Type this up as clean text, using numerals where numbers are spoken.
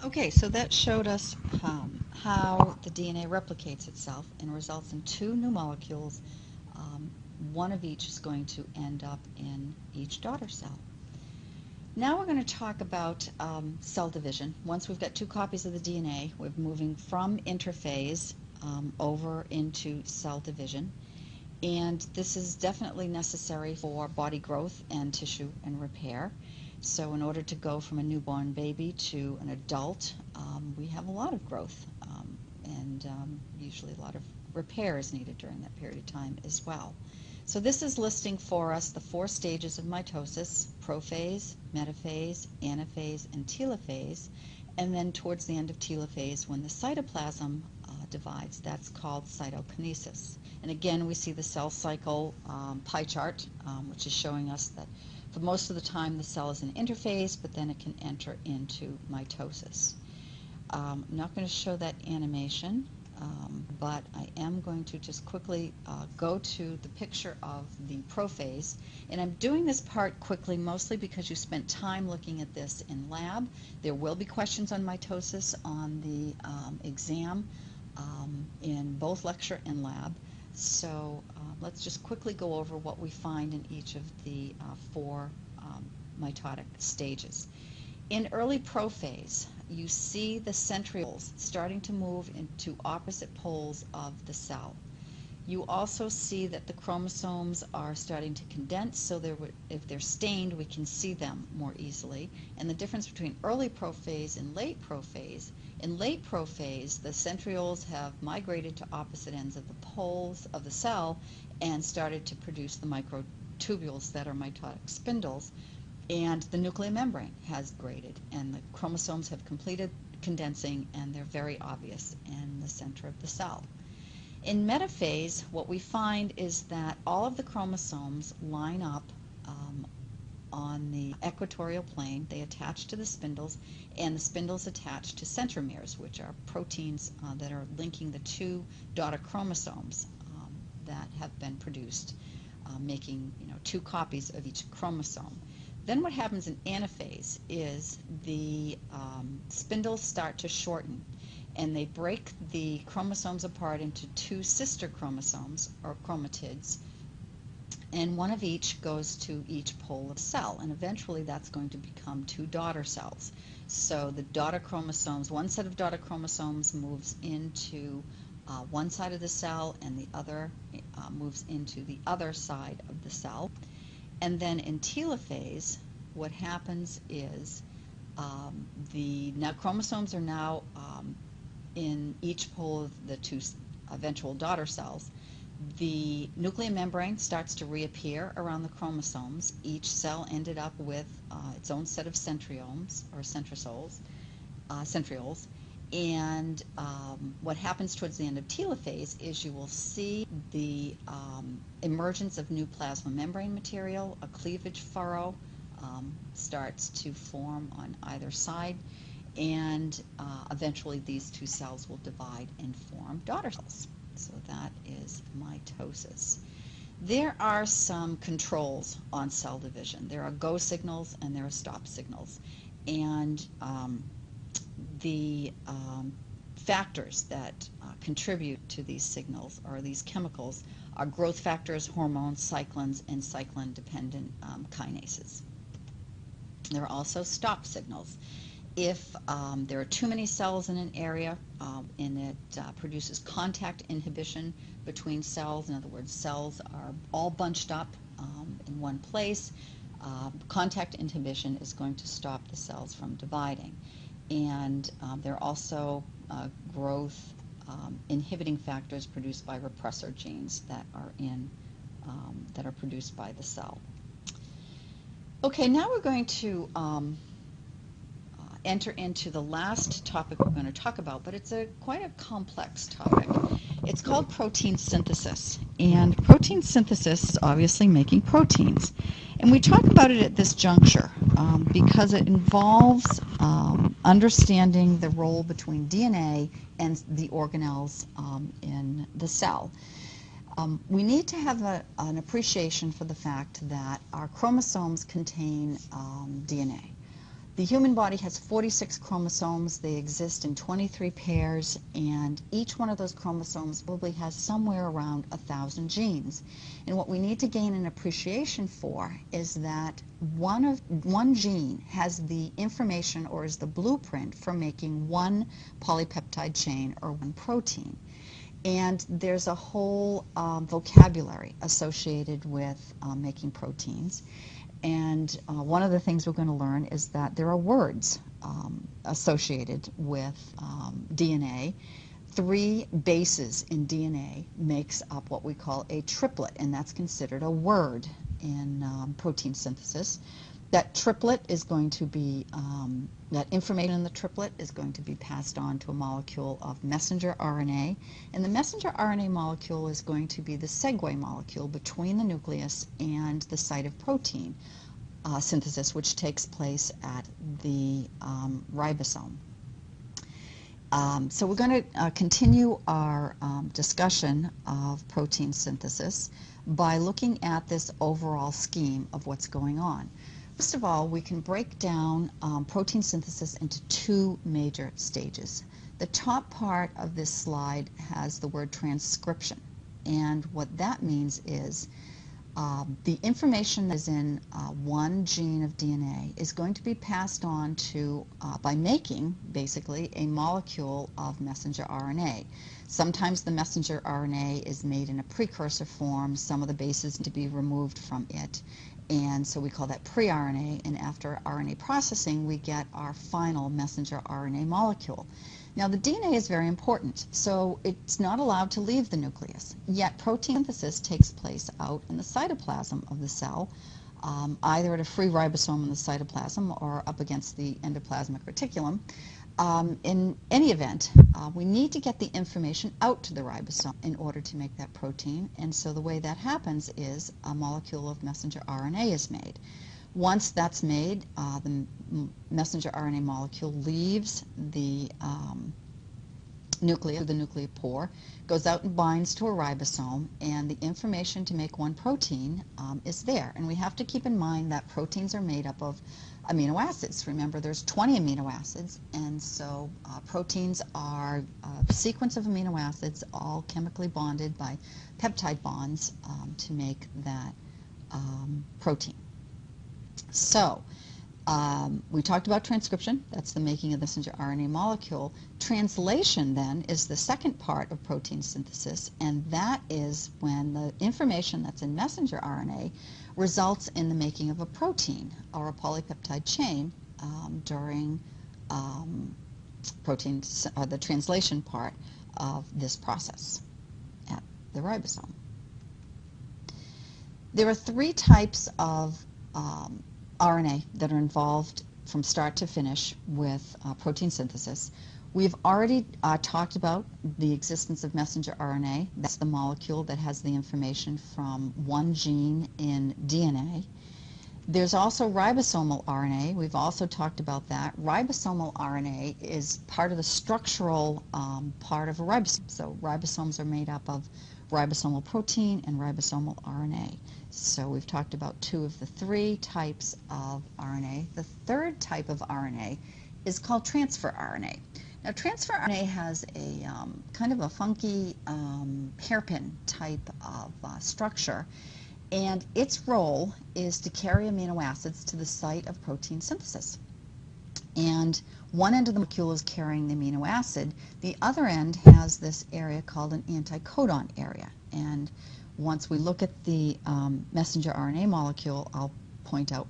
Okay, so that showed us how the DNA replicates itself and results in two new molecules. Um, One of each is going to end up in each daughter cell. Now we're going to talk about cell division. Once we've got two copies of the DNA, we're moving from interphase over into cell division. And this is definitely necessary for body growth and tissue and repair. So in order to go from a newborn baby to an adult, we have a lot of growth and usually a lot of repair is needed during that period of time as well. So this is listing for us the four stages of mitosis: prophase, metaphase, anaphase, and telophase. And then towards the end of telophase, when the cytoplasm divides, that's called cytokinesis. And again, we see the cell cycle pie chart, which is showing us that for most of the time the cell is in interphase, but then it can enter into mitosis. I'm not going to show that animation, but I am going to just quickly go to the picture of the prophase. And I'm doing this part quickly mostly because you spent time looking at this in lab. There will be questions on mitosis on the exam in both lecture and lab. So let's just quickly go over what we find in each of the four mitotic stages. In early prophase, you see the centrioles starting to move into opposite poles of the cell. You also see that the chromosomes are starting to condense, so if they're stained, we can see them more easily. And the difference between early prophase and late prophase: in late prophase, the centrioles have migrated to opposite ends of the poles of the cell and started to produce the microtubules that are mitotic spindles. And the nuclear membrane has graded, and the chromosomes have completed condensing, and they're very obvious in the center of the cell. In metaphase, what we find is that all of the chromosomes line up on the equatorial plane. They attach to the spindles, and the spindles attach to centromeres, which are proteins that are linking the two daughter chromosomes that have been produced, making two copies of each chromosome. Then what happens in anaphase is the spindles start to shorten, and they break the chromosomes apart into two sister chromosomes, or chromatids, and one of each goes to each pole of the cell, and eventually that's going to become two daughter cells. So the daughter chromosomes, one set of daughter chromosomes moves into one side of the cell, and the other moves into the other side of the cell. And then in telophase, what happens is the chromosomes are now in each pole of the two eventual daughter cells. The nuclear membrane starts to reappear around the chromosomes. Each cell ended up with its own set of centrioles or centrioles. And what happens towards the end of telophase is you will see the emergence of new plasma membrane material. A cleavage furrow starts to form on either side, and eventually these two cells will divide and form daughter cells. So that is mitosis. There are some controls on cell division. There are go signals and there are stop signals. And the factors that contribute to these signals, or these chemicals, are growth factors, hormones, cyclins, and cyclin-dependent kinases. There are also stop signals. If there are too many cells in an area and it produces contact inhibition between cells, in other words, cells are all bunched up in one place, contact inhibition is going to stop the cells from dividing. And there are also growth inhibiting factors produced by repressor genes that are produced by the cell. Okay, now we're going to enter into the last topic we're going to talk about, but it's quite a complex topic. It's called protein synthesis, and protein synthesis is obviously making proteins. And we talk about it at this juncture because it involves understanding the role between DNA and the organelles in the cell. We need to have an appreciation for the fact that our chromosomes contain DNA. The human body has 46 chromosomes. They exist in 23 pairs, and each one of those chromosomes probably has somewhere around 1,000 genes. And what we need to gain an appreciation for is that one gene has the information, or is the blueprint for making one polypeptide chain or one protein. And there's a whole vocabulary associated with making proteins. And one of the things we're going to learn is that there are words associated with DNA. 3 bases in DNA makes up what we call a triplet, and that's considered a word in protein synthesis. That triplet is going to be, that information in the triplet is going to be passed on to a molecule of messenger RNA, and the messenger RNA molecule is going to be the segue molecule between the nucleus and the site of protein synthesis, which takes place at the ribosome. So we're going to continue our discussion of protein synthesis by looking at this overall scheme of what's going on. First of all, we can break down protein synthesis into 2 major stages. The top part of this slide has the word transcription, and what that means is the information that is in one gene of DNA is going to be passed on to, by making, basically, a molecule of messenger RNA. Sometimes the messenger RNA is made in a precursor form, some of the bases to be removed from it, and so we call that pre-RNA, and after RNA processing we get our final messenger RNA molecule. Now the DNA is very important, so it's not allowed to leave the nucleus, yet protein synthesis takes place out in the cytoplasm of the cell, either at a free ribosome in the cytoplasm or up against the endoplasmic reticulum. In any event, we need to get the information out to the ribosome in order to make that protein, and so the way that happens is a molecule of messenger RNA is made. Once that's made, the messenger RNA molecule leaves the nucleus, the nucleopore, goes out and binds to a ribosome, and the information to make one protein is there. And we have to keep in mind that proteins are made up of amino acids. Remember, there's 20 amino acids, and so proteins are a sequence of amino acids all chemically bonded by peptide bonds to make that protein. So we talked about transcription, that's the making of the messenger RNA molecule. Translation then is the second part of protein synthesis, and that is when the information that's in messenger RNA results in the making of a protein or a polypeptide chain during the translation part of this process at the ribosome. There are 3 types of RNA that are involved from start to finish with protein synthesis. We've already talked about the existence of messenger RNA. That's the molecule that has the information from one gene in DNA. There's also ribosomal RNA. We've also talked about that. Ribosomal RNA is part of the structural part of a ribosome. So ribosomes are made up of ribosomal protein and ribosomal RNA. So we've talked about 2 of the 3 types of RNA. The third type of RNA is called transfer RNA. Now transfer RNA has a kind of a funky hairpin type of structure, and its role is to carry amino acids to the site of protein synthesis. And one end of the molecule is carrying the amino acid. The other end has this area called an anticodon area. And once we look at the messenger RNA molecule, I'll point out